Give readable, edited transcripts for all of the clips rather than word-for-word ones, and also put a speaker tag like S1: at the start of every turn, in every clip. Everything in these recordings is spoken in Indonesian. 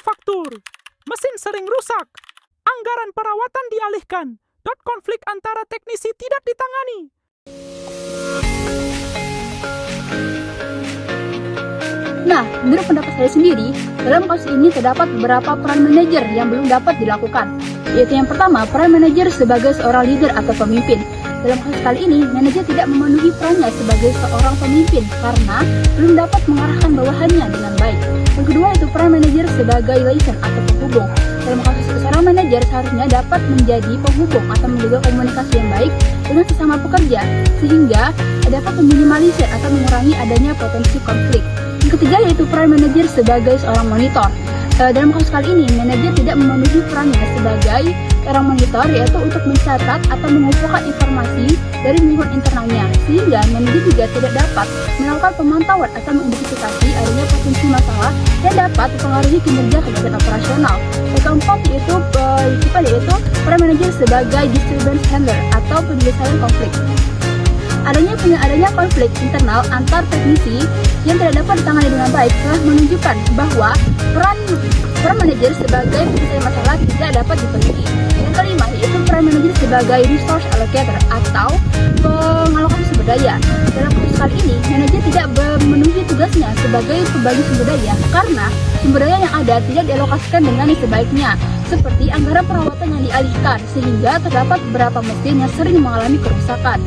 S1: manufaktur. Mesin sering rusak. Anggaran perawatan dialihkan. Konflik antara teknisi tidak ditangani.
S2: Nah, menurut pendapat saya sendiri, dalam kasus ini terdapat beberapa peran manajer yang belum dapat dilakukan. Yaitu yang pertama, peran manajer sebagai seorang leader atau pemimpin. Dalam kasus kali ini, manajer tidak memenuhi perannya sebagai seorang pemimpin karena belum dapat mengarahkan bawahannya dengan baik. Yang kedua itu peran manajer sebagai liaison atau penghubung. Dalam kasus seorang manajer seharusnya dapat menjadi penghubung atau menjaga komunikasi yang baik dengan sesama pekerja sehingga dapat meminimalisir atau mengurangi adanya potensi konflik. Yang ketiga yaitu peran manajer sebagai seorang monitor. Dalam kasus kali ini, manajer tidak memenuhi perannya sebagai seorang monitor yaitu untuk mencatat atau mengumpulkan informasi dari lingkungan internalnya sehingga manajer juga tidak dapat melakukan pemantauan atau mengidentifikasi adanya potensi masalah yang dapat mempengaruhi kinerja kegiatan operasional. Yang keempat yaitu peran manajer sebagai disturbance handler atau penyelesaian konflik. Adanya konflik internal antar teknisi yang tidak dapat ditangani dengan baik telah menunjukkan bahwa peran manajer sebagai penyelesaian masalah tidak dapat dipenuhi. Yang kelima yaitu peran manajer sebagai resource allocator atau pengalokasi sumber daya. Dalam kasus kali ini, manajer tidak memenuhi tugasnya sebagai pembagi sumber daya karena sumber daya yang ada tidak dialokasikan dengan sebaiknya, seperti anggaran perawatan yang dialihkan sehingga terdapat beberapa mesin yang sering mengalami kerusakan.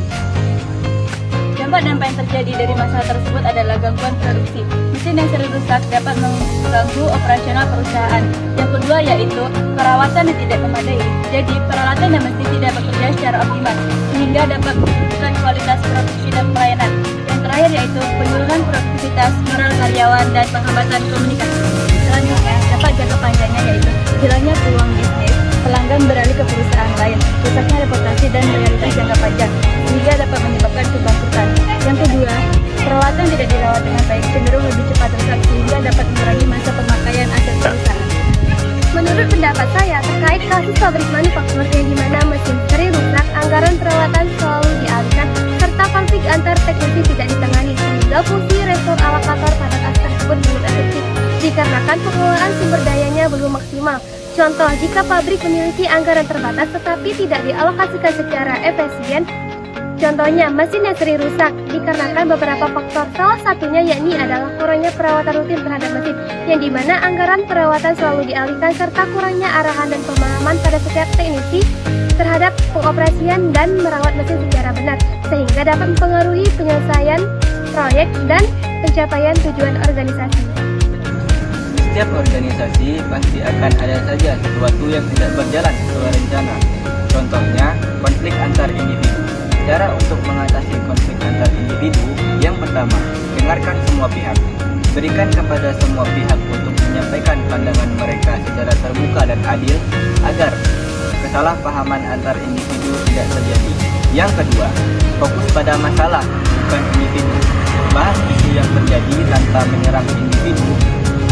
S3: Dampak yang terjadi dari masalah tersebut adalah gangguan produksi. Mesin yang sering rusak dapat mengganggu operasional perusahaan. Yang kedua yaitu perawatan yang tidak memadai. Jadi peralatan dan mesin tidak bekerja secara optimal sehingga dapat menurunkan kualitas produksi dan pelayanan. Yang terakhir yaitu penurunan produktivitas, moral karyawan, dan penghambatan komunikasi. Selanjutnya dampak jangka panjangnya yaitu hilangnya peluang bisnis, pelanggan beralih ke perusahaan lain, rusaknya reputasi dan loyalitas jangka panjang, sehingga dapat menyebabkan kebangkrutan. Yang kedua, peralatan tidak dirawat dengan baik cenderung lebih cepat rusak sehingga dapat mengurangi masa pemakaian aset perusahaan.
S4: Menurut pendapat saya terkait kasus pabrik manufaktur yang dimana mesin sering rusak, anggaran perawatan selalu dialihkan, serta konflik antar teknisi tidak ditangani sehingga fungsi restore alokator pada kasus tersebut belum efektif dikarenakan pengelolaan sumber dayanya belum maksimal. Contoh, jika pabrik memiliki anggaran terbatas tetapi tidak dialokasikan secara efisien, contohnya mesin yang sering rusak dikarenakan beberapa faktor, salah satunya yakni adalah kurangnya perawatan rutin terhadap mesin, yang dimana anggaran perawatan selalu dialihkan serta kurangnya arahan dan pemahaman pada setiap teknisi terhadap pengoperasian dan merawat mesin secara benar, sehingga dapat mempengaruhi penyelesaian proyek dan pencapaian tujuan organisasi.
S5: Setiap organisasi pasti akan ada saja sesuatu yang tidak berjalan sesuai rencana. Contohnya, konflik antar individu. Cara untuk mengatasi konflik antar individu, yang pertama, dengarkan semua pihak. Berikan kepada semua pihak untuk menyampaikan pandangan mereka secara terbuka dan adil agar kesalahpahaman antar individu tidak terjadi. Yang kedua, fokus pada masalah, bukan individu. Bahas isu yang terjadi tanpa menyerang individu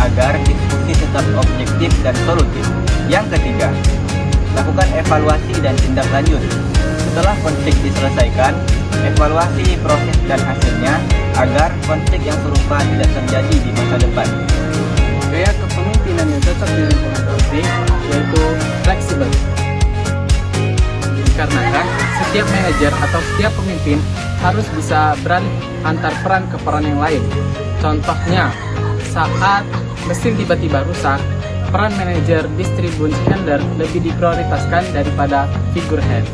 S5: agar diskusi tetap objektif dan solutif. Yang ketiga, lakukan evaluasi dan tindak lanjut. Setelah konflik diselesaikan, evaluasi proses dan hasilnya agar konflik yang serupa tidak terjadi di masa depan.
S1: Gaya kepemimpinan yang cocok di lingkungan konflik yaitu fleksibel. Dikarenakan setiap manajer atau setiap pemimpin harus bisa beralih antar peran ke peran yang lain. Contohnya, saat mesin tiba-tiba rusak, peran manajer distribution handler lebih diprioritaskan daripada figurehead.